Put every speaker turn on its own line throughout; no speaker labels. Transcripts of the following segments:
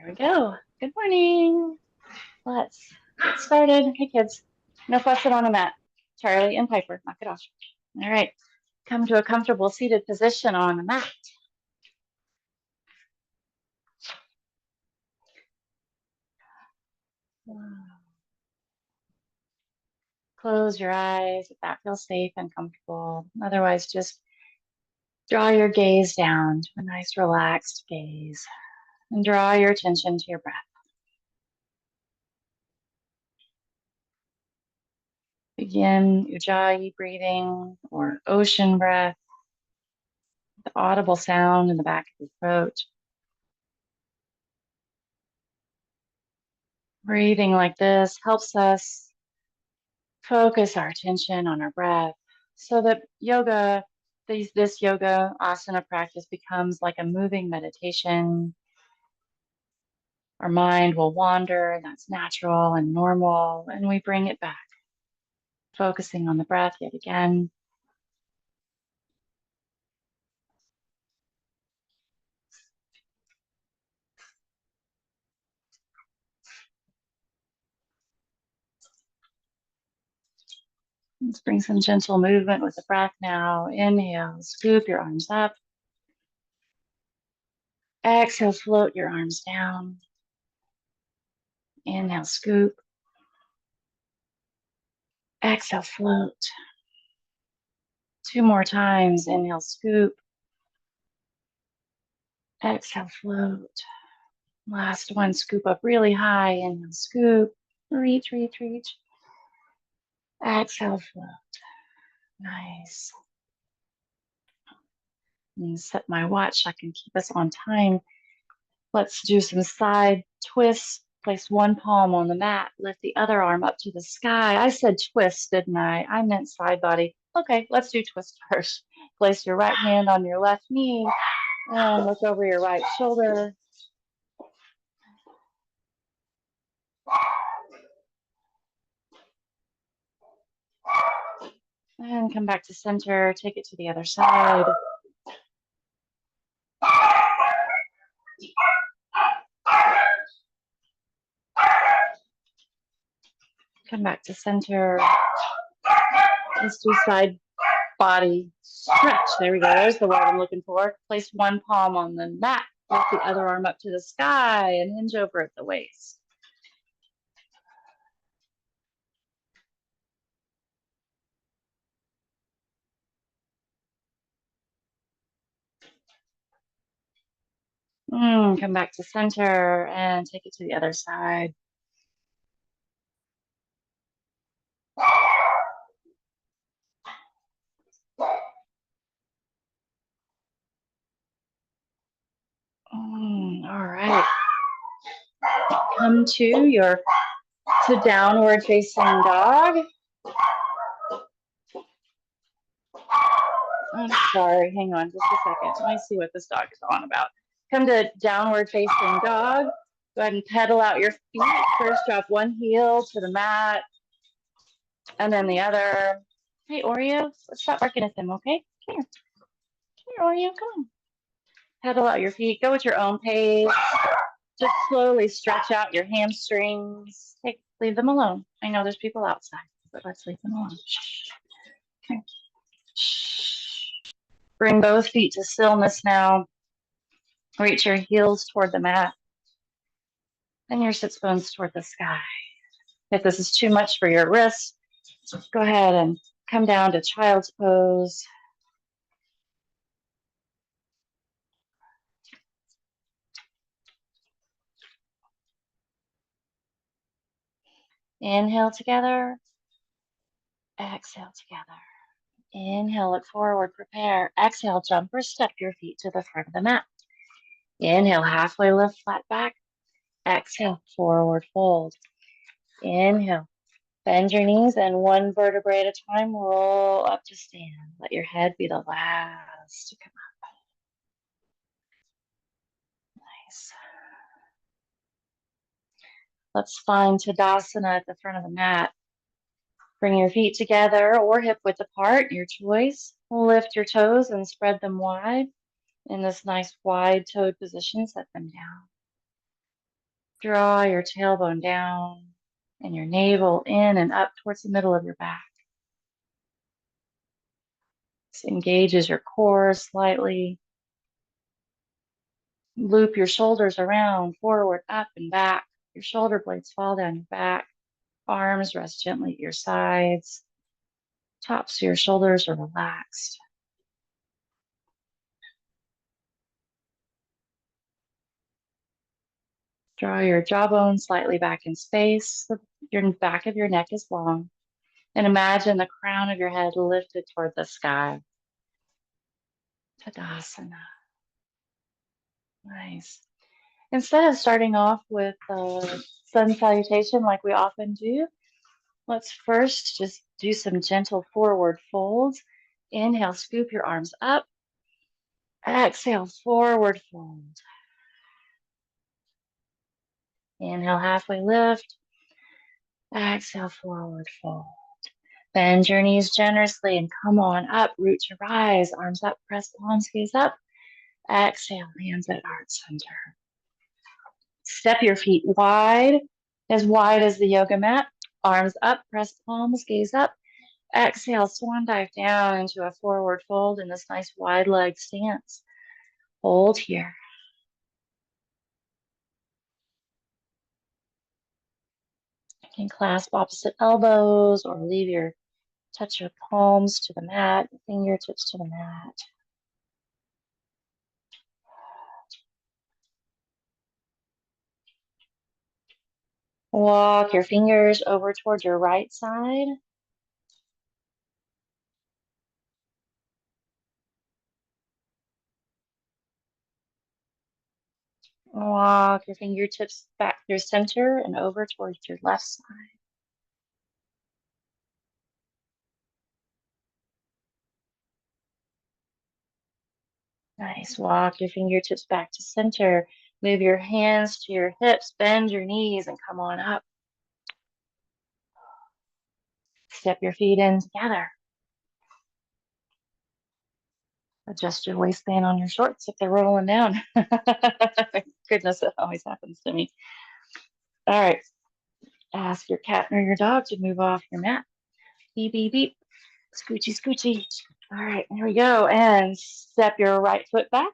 Here we go. Good morning. Let's get started. Hey, kids. No fussing on the mat. Charlie and Piper, knock it off. All right. Come to a comfortable seated position on the mat. Close your eyes if that feels safe and comfortable. Otherwise, just draw your gaze down to a nice relaxed gaze and draw your attention to your breath. Begin ujjayi breathing or ocean breath, the audible sound in the back of your throat. Breathing like this helps us focus our attention on our breath so that this yoga asana practice becomes like a moving meditation. Our mind will wander, and that's natural and normal, and we bring it back, focusing on the breath yet again. Let's bring some gentle movement with the breath now. Inhale, scoop your arms up. Exhale, float your arms down. Inhale, scoop. Exhale, float. 2 more times. Inhale, scoop. Exhale, float. Last one, scoop up really high. Inhale, scoop. Reach, reach, reach. Exhale, float. Nice. And set my watch so I can keep us on time. Let's do some side twists. Place one palm on the mat. Lift the other arm up to the sky. I said twist, didn't I? I meant side body. Okay, let's do twist first. Place your right hand on your left knee and look over your right shoulder. And come back to center. Take it to the other side. Come back to center. Let's do side body stretch. There we go. There's the word I'm looking for. Place one palm on the mat. Lift the other arm up to the sky and hinge over at the waist. Come back to center and take it to the other side. All right. Come to downward facing dog. I'm sorry, hang on just a second. Let me see what this dog is on about. Come to downward facing dog. Go ahead and pedal out your feet. First, drop one heel to the mat and then the other. Hey, Oreo, let's stop barking at them, okay? Come here. Come here, Oreo, come on. Pedal out your feet. Go at your own pace. Just slowly stretch out your hamstrings. Leave them alone. I know there's people outside, but let's leave them alone. Okay. Bring both feet to stillness now. Reach your heels toward the mat and your sits bones toward the sky. If this is too much for your wrists, go ahead and come down to child's pose. Inhale together. Exhale together. Inhale, look forward, prepare. Exhale, jump or step your feet to the front of the mat. Inhale, halfway lift, flat back. Exhale, forward fold. Inhale, bend your knees and one vertebrae at a time, roll up to stand. Let your head be the last to come up. Nice. Let's find Tadasana at the front of the mat. Bring your feet together or hip width apart, your choice. Lift your toes and spread them wide. In this nice wide toed position, set them down. Draw your tailbone down and your navel in and up towards the middle of your back. This engages your core slightly. Loop your shoulders around, forward, up, and back. Your shoulder blades fall down your back. Arms rest gently at your sides. Tops of your shoulders are relaxed. Draw your jawbone slightly back in space. Your back of your neck is long. And imagine the crown of your head lifted toward the sky. Tadasana. Nice. Instead of starting off with sun salutation like we often do, let's first just do some gentle forward folds. Inhale, scoop your arms up. Exhale, forward fold. Inhale, halfway lift. Exhale, forward fold. Bend your knees generously and come on up. Root to rise. Arms up, press palms, gaze up. Exhale, hands at heart center. Step your feet wide as the yoga mat. Arms up, press palms, gaze up. Exhale, swan dive down into a forward fold in this nice wide leg stance. Hold here. You can clasp opposite elbows or touch your palms to the mat, fingertips to the mat. Walk your fingers over towards your right side. Walk your fingertips back through center and over towards your left side. Nice. Walk your fingertips back to center. Move your hands to your hips, bend your knees, and come on up. Step your feet in together. Adjust your waistband on your shorts if they're rolling down. Goodness, that always happens to me. All right. Ask your cat or your dog to move off your mat. Beep, beep, beep. Scoochie, scoochie. All right, here we go. And step your right foot back.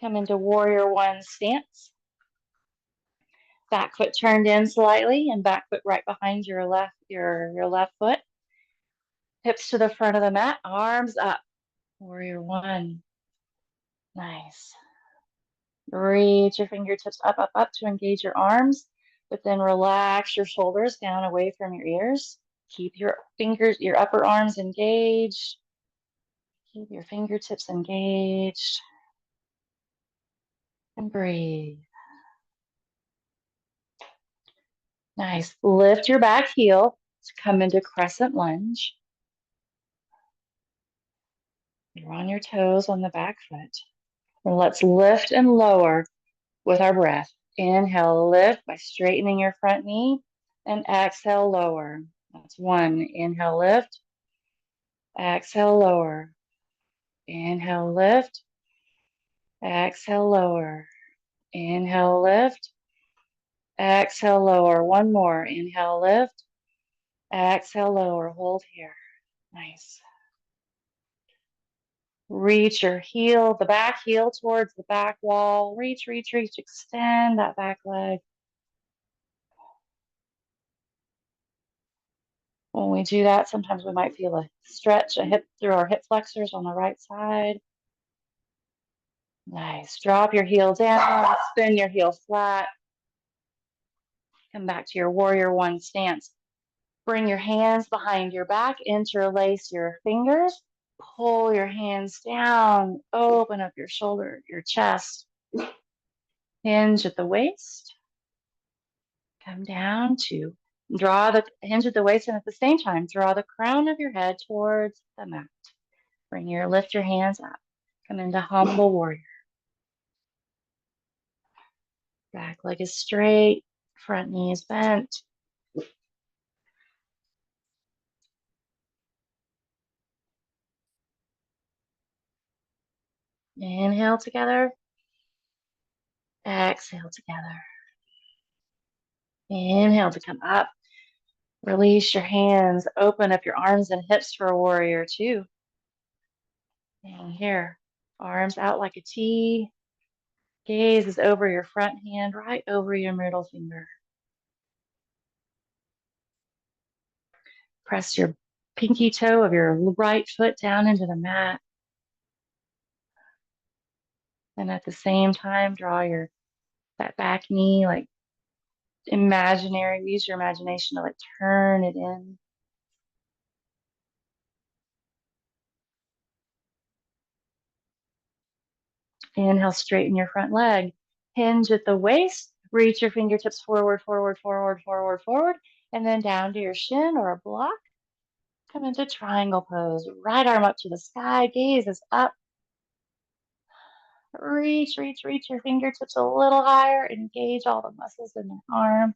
Come into warrior one stance. Back foot turned in slightly and back foot right behind your left foot. Hips to the front of the mat, arms up. Warrior one. Nice. Reach your fingertips up, up, up to engage your arms, but then relax your shoulders down away from your ears. Keep your upper arms engaged. Keep your fingertips engaged. And breathe. Nice. Lift your back heel to come into crescent lunge. You're on your toes on the back foot. And let's lift and lower with our breath. Inhale, lift by straightening your front knee, and exhale, lower. That's one. Inhale, lift. Exhale, lower. Inhale, lift. Exhale, lower. Inhale, lift. Exhale, lower. One more. Inhale, lift. Exhale, lower. Hold here. Nice. Reach the back heel towards the back wall. Reach, reach, reach. Extend that back leg. When we do that, sometimes we might feel a stretch through our hip flexors on the right side. Nice. Drop your heel down, spin your heel flat. Come back to your warrior one stance. Bring your hands behind your back, interlace your fingers, pull your hands down, open up your shoulder, your chest, hinge at the waist. Come down to draw the hinge at the waist, and at the same time, draw the crown of your head towards the mat. Lift your hands up. Come into humble warrior. Back leg is straight, front knee is bent. Inhale together. Exhale together. Inhale to come up. Release your hands. Open up your arms and hips for a warrior two. And here, arms out like a T. Gaze is over your front hand, right over your middle finger. Press your pinky toe of your right foot down into the mat. And at the same time, draw that back knee like imaginary. Use your imagination to like turn it in. Inhale, straighten your front leg. Hinge at the waist. Reach your fingertips forward, forward, forward, forward, forward, and then down to your shin or a block. Come into triangle pose. Right arm up to the sky. Gaze is up. Reach, reach, reach your fingertips a little higher. Engage all the muscles in the arm.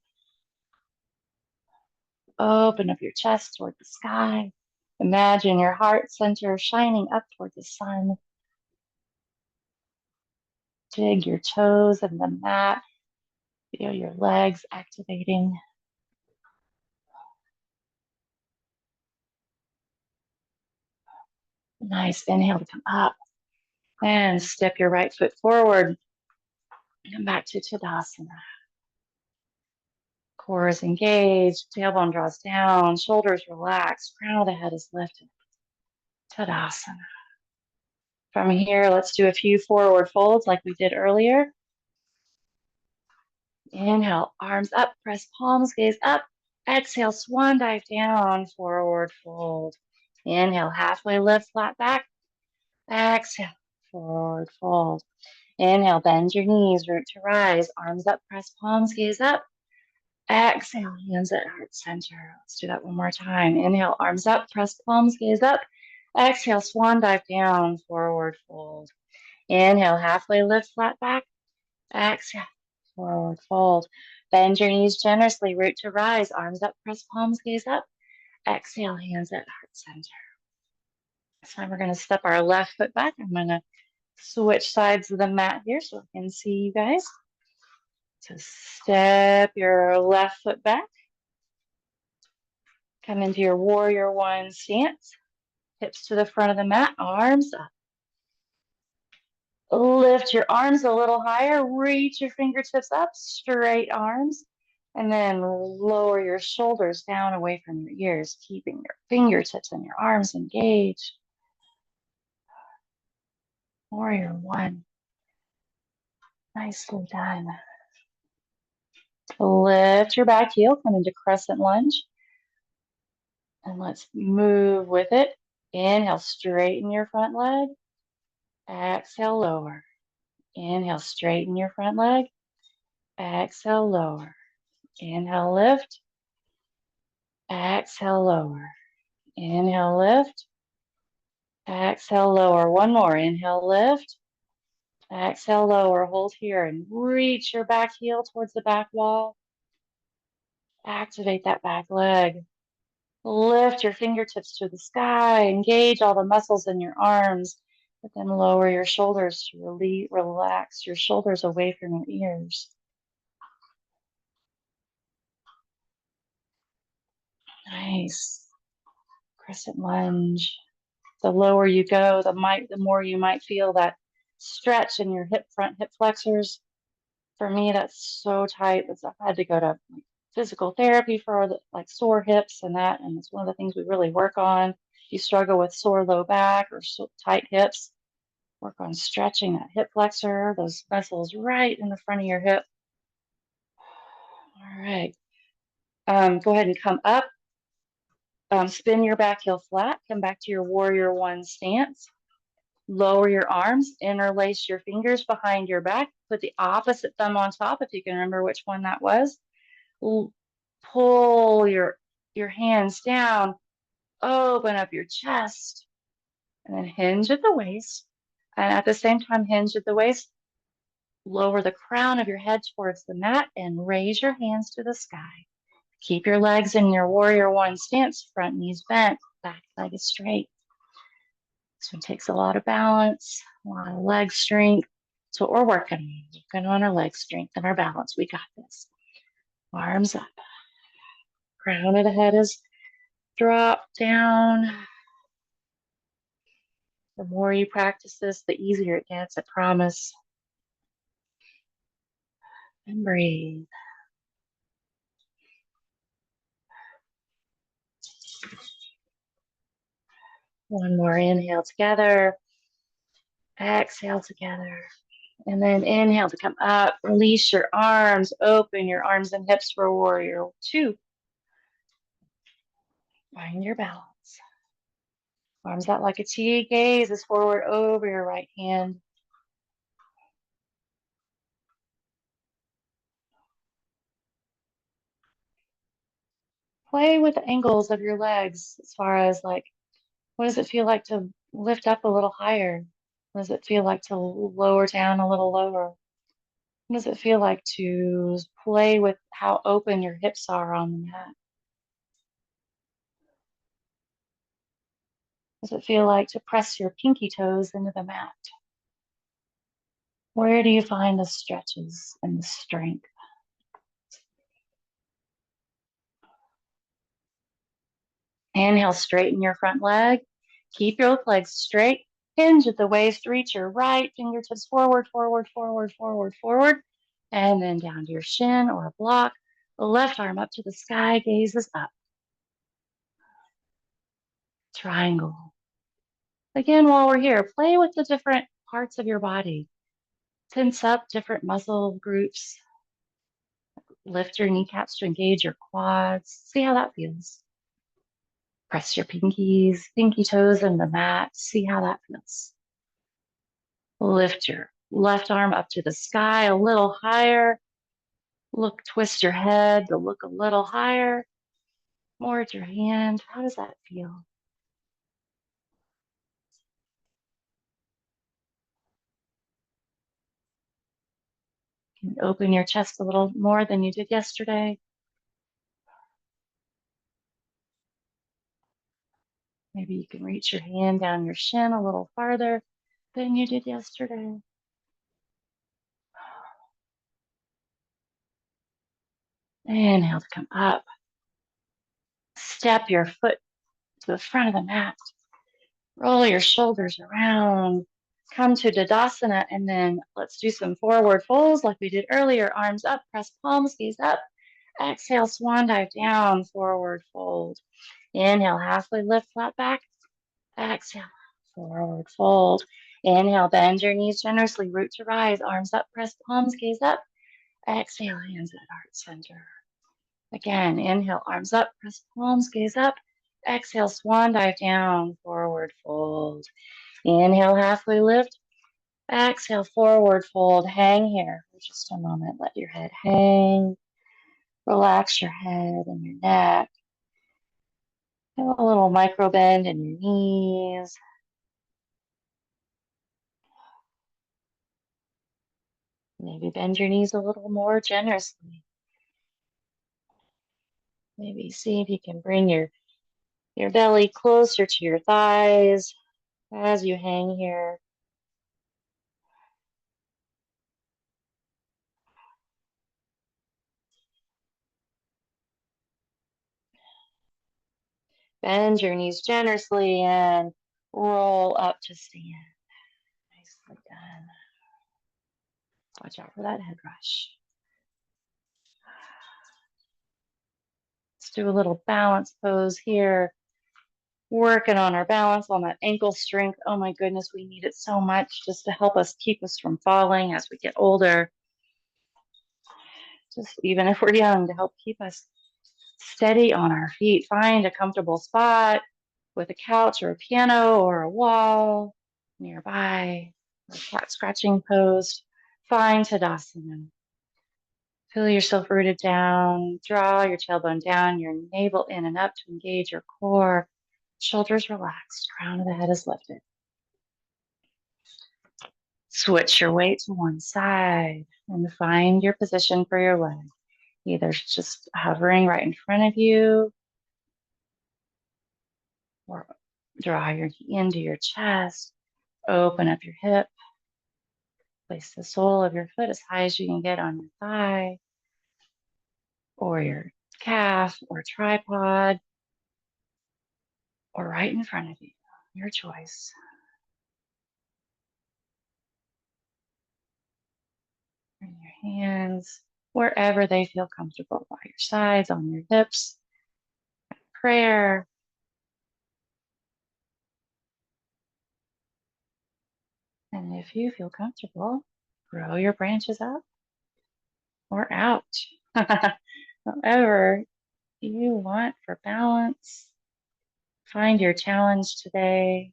Open up your chest toward the sky. Imagine your heart center shining up toward the sun. Dig your toes in the mat. Feel your legs activating. Nice inhale to come up. And step your right foot forward. Come back to Tadasana. Core is engaged. Tailbone draws down. Shoulders relax. Crown of the head is lifted. Tadasana. From here, let's do a few forward folds like we did earlier. Inhale, arms up, press palms, gaze up. Exhale, swan dive down, forward fold. Inhale, halfway lift, flat back. Exhale, forward fold. Inhale, bend your knees, root to rise. Arms up, press palms, gaze up. Exhale, hands at heart center. Let's do that one more time. Inhale, arms up, press palms, gaze up. Exhale, swan dive down, forward fold. Inhale, halfway lift, flat back. Exhale, forward fold. Bend your knees generously, root to rise. Arms up, press palms, gaze up. Exhale, hands at heart center. This time we're going to step our left foot back. I'm going to switch sides of the mat here so I can see you guys. So step your left foot back. Come into your warrior one stance. Hips to the front of the mat, arms up. Lift your arms a little higher. Reach your fingertips up, straight arms. And then lower your shoulders down away from your ears, keeping your fingertips and your arms engaged. Warrior one. Nicely done. Lift your back heel, come into crescent lunge. And let's move with it. Inhale, straighten your front leg. Exhale, lower. Inhale, straighten your front leg. Exhale, lower. Inhale, lift. Exhale, lower. Inhale, lift. Exhale, lower. One more. Inhale, lift. Exhale, lower. Hold here and reach your back heel towards the back wall. Activate that back leg. Lift your fingertips to the sky. Engage all the muscles in your arms. But then lower your shoulders to relax your shoulders away from your ears. Nice. Crescent lunge. The lower you go, the more you might feel that stretch in your front hip flexors. For me, that's so tight. I've had to go to physical therapy for like sore hips and that, and it's one of the things we really work on. If you struggle with sore low back or tight hips, work on stretching that hip flexor, those muscles right in the front of your hip. All right. Go ahead and come up. Spin your back heel flat. Come back to your warrior one stance. Lower your arms, interlace your fingers behind your back. Put the opposite thumb on top if you can remember which one that was. Pull your hands down. Open up your chest. And then hinge at the waist. And at the same time, hinge at the waist. Lower the crown of your head towards the mat and raise your hands to the sky. Keep your legs in your warrior one stance, front knees bent, back leg is straight. This one takes a lot of balance, a lot of leg strength. So we're working on our leg strength and our balance. We got this. Arms up. Crown of the head is dropped down. The more you practice this, the easier it gets, I promise. And breathe. One more inhale together. Exhale together. And then inhale to come up. Release your arms. Open your arms and hips for warrior two. Find your balance. Arms out like a T. Gaze is forward over your right hand. Play with the angles of your legs as far as like, what does it feel like to lift up a little higher? What does it feel like to lower down a little lower? What does it feel like to play with how open your hips are on the mat? What does it feel like to press your pinky toes into the mat? Where do you find the stretches and the strength? Inhale, straighten your front leg. Keep your legs straight. Hinge at the waist. Reach your right fingertips forward, forward, forward, forward, forward. And then down to your shin or a block. The left arm up to the sky, gazes up. Triangle. Again, while we're here, play with the different parts of your body. Tense up different muscle groups. Lift your kneecaps to engage your quads. See how that feels. Press your pinky toes in the mat. See how that feels. Lift your left arm up to the sky a little higher. Twist your head to look a little higher. More at your hand. How does that feel? Can you open your chest a little more than you did yesterday? Maybe you can reach your hand down your shin a little farther than you did yesterday. Inhale to come up. Step your foot to the front of the mat. Roll your shoulders around. Come to Tadasana, and then let's do some forward folds like we did earlier. Arms up, press palms, gaze up. Exhale, swan dive down, forward fold. Inhale, halfway lift, flat back. Exhale, forward fold. Inhale, bend your knees generously, root to rise. Arms up, press palms, gaze up. Exhale, hands at heart center. Again, inhale, arms up, press palms, gaze up. Exhale, swan dive down, forward fold. Inhale, halfway lift. Exhale, forward fold. Hang here for just a moment. Let your head hang. Relax your head and your neck. Have a little micro bend in your knees. Maybe bend your knees a little more generously. Maybe see if you can bring your belly closer to your thighs as you hang here. Bend your knees generously and roll up to stand. Nicely done. Watch out for that head rush. Let's do a little balance pose here. Working on our balance, on that ankle strength. Oh my goodness, we need it so much just to help us keep us from falling as we get older. Just even if we're young, to help keep us steady on our feet. Find a comfortable spot with a couch or a piano or a wall nearby. A cat scratching pose. Find Tadasana. Feel yourself rooted down. Draw your tailbone down, your navel in and up to engage your core. Shoulders relaxed. Crown of the head is lifted. Switch your weight to one side and find your position for your leg. Either just hovering right in front of you, or draw your knee into your chest. Open up your hip. Place the sole of your foot as high as you can get on your thigh. or your calf or tripod or right in front of you, your choice. Bring your hands wherever they feel comfortable, by your sides, on your hips. Prayer. And if you feel comfortable, grow your branches up or out. However you want for balance. Find your challenge today.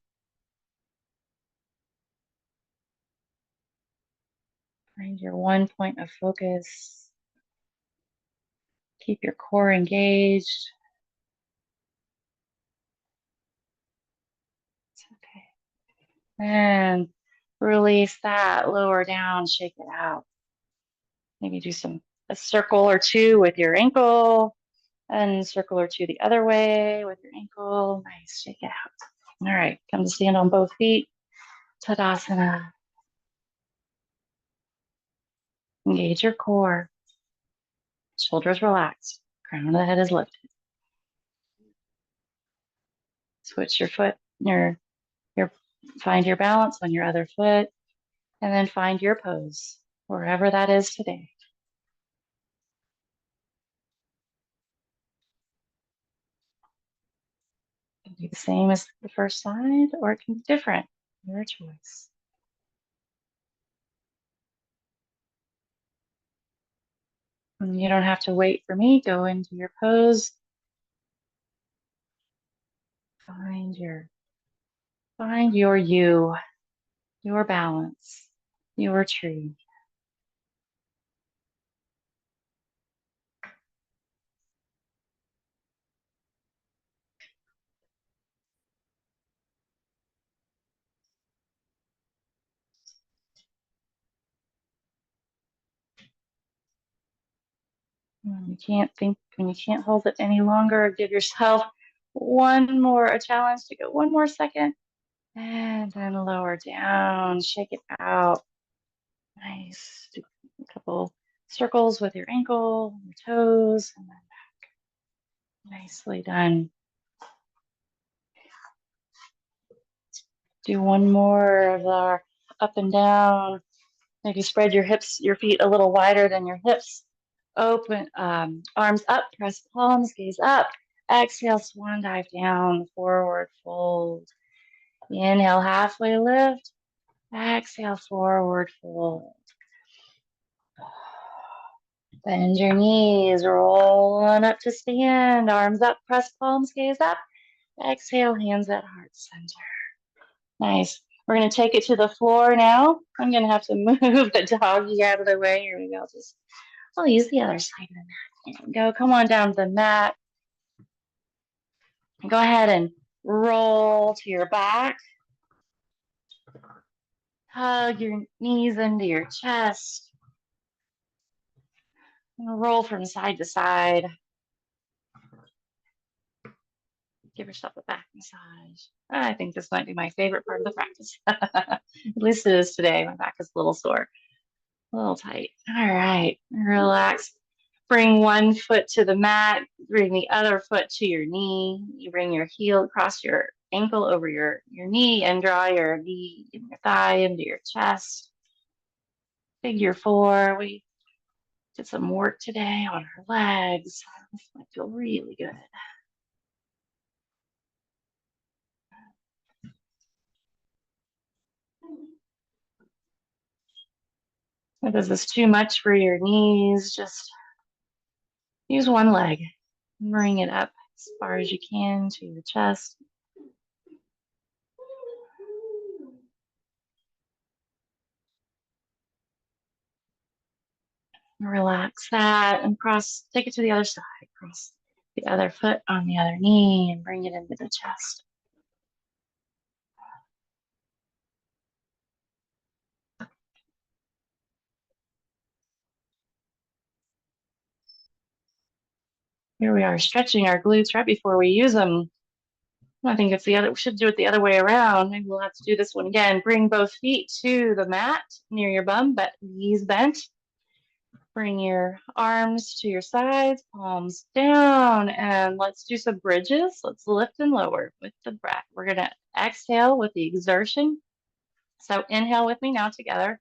Find your one point of focus. Keep your core engaged. It's okay. And release that, lower down, shake it out. Maybe do a circle or two with your ankle and circle or two the other way with your ankle. Nice, shake it out. All right, come to stand on both feet. Tadasana. Engage your core. Shoulders relaxed. Crown of the head is lifted. Switch your foot, find your balance on your other foot, and then find your pose, wherever that is today. It can be the same as the first side, or it can be different. Your choice. And you don't have to wait for me. Go into your pose. Find your you, your balance, your tree. When you can't hold it any longer, give yourself a challenge to go one more second. And then lower down, shake it out. Nice. Do a couple circles with your ankle, your toes, and then back. Nicely done. Do one more of our up and down. Maybe spread your feet a little wider than your hips. Open, arms up, press palms, gaze up. Exhale, swan dive down, forward fold. Inhale, halfway lift. Exhale, forward fold. Bend your knees, roll on up to stand. Arms up, press palms, gaze up. Exhale, hands at heart center. Nice. We're going to take it to the floor now. I'm going to have to move the doggy out of the way. Here we go. I'll use the other side of the mat. There we go. Come on down to the mat. Go ahead and roll to your back. Hug your knees into your chest. Roll from side to side. Give yourself a back massage. I think this might be my favorite part of the practice. At least it is today. My back is a little sore, a little tight. All right, relax. Bring one foot to the mat, bring the other foot to your knee. You bring your heel across your ankle over your knee and draw your knee and your thigh into your chest. Figure 4. We did some work today on our legs. This might feel really good. If this is too much for your knees, just use one leg. Bring it up as far as you can to your chest. Relax that and take it to the other side. Cross the other foot on the other knee and bring it into the chest. Here we are, stretching our glutes right before we use them. I think we should do it the other way around. Maybe we'll have to do this one again. Bring both feet to the mat near your bum, but knees bent. Bring your arms to your sides, palms down, and let's do some bridges. Let's lift and lower with the breath. We're going to exhale with the exertion. So inhale with me now together,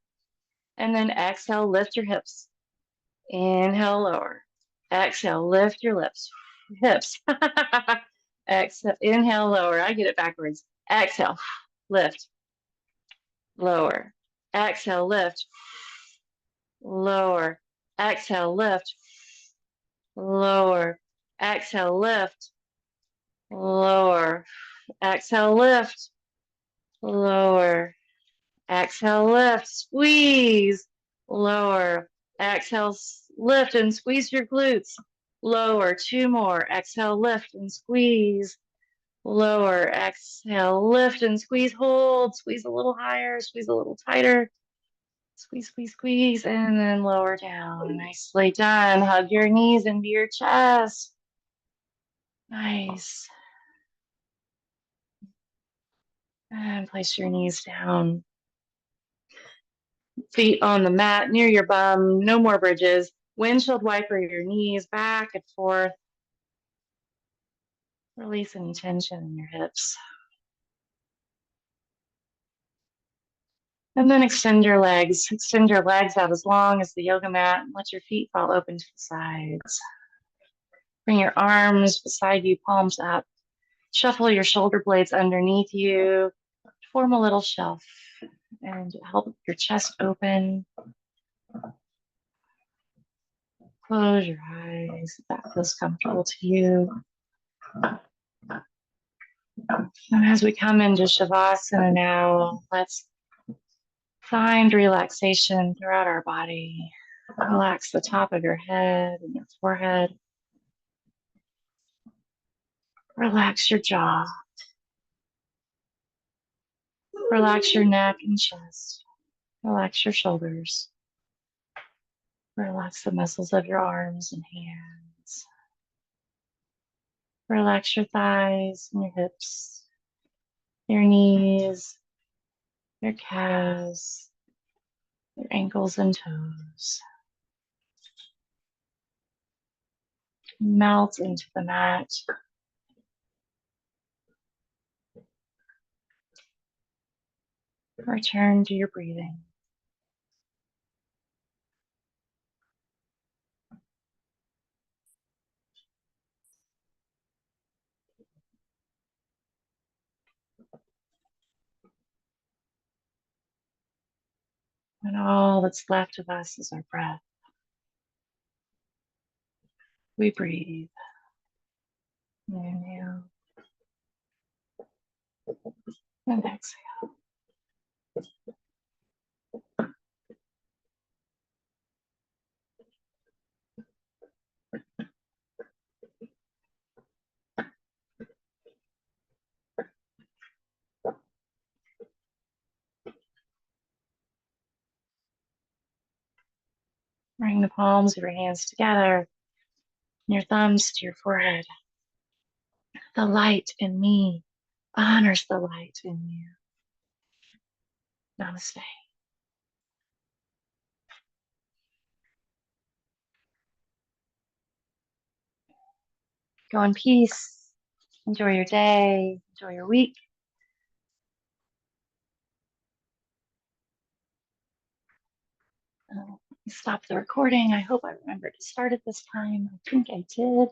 and then exhale, lift your hips. Inhale, lower. Exhale, lift your hips. Exhale, inhale, lower. I get it backwards. Exhale, lift, lower. Exhale, lift, lower. Exhale, lift, lower. Exhale, lift, lower. Exhale, lift, lower. Exhale, lift, squeeze, lower. Exhale, lift and squeeze your glutes. Lower, 2 more. Exhale, lift and squeeze. Lower, exhale, lift and squeeze, hold. Squeeze a little higher, squeeze a little tighter. Squeeze, squeeze, squeeze, and then lower down. Nicely done. Hug your knees into your chest. Nice. And place your knees down. Feet on the mat near your bum. No more bridges. Windshield wiper your knees back and forth. Release any tension in your hips. And then extend your legs. Extend your legs out as long as the yoga mat. And let your feet fall open to the sides. Bring your arms beside you, palms up. Shuffle your shoulder blades underneath you. Form a little shelf and help your chest open. Close your eyes if that feels comfortable to you. And as we come into Shavasana now, let's find relaxation throughout our body. Relax the top of your head and your forehead. Relax your jaw. Relax your neck and chest. Relax your shoulders. Relax the muscles of your arms and hands. Relax your thighs and your hips, your knees, your calves, your ankles and toes. Melt into the mat. Return to your breathing. And all that's left of us is our breath. We breathe. Inhale and exhale. Bring the palms of your hands together and your thumbs to your forehead. The light in me honors the light in you. Namaste. Go in peace. Enjoy your day. Enjoy your week. Stop the recording. I hope I remembered to start it this time. I think I did.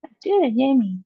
I did, yay me.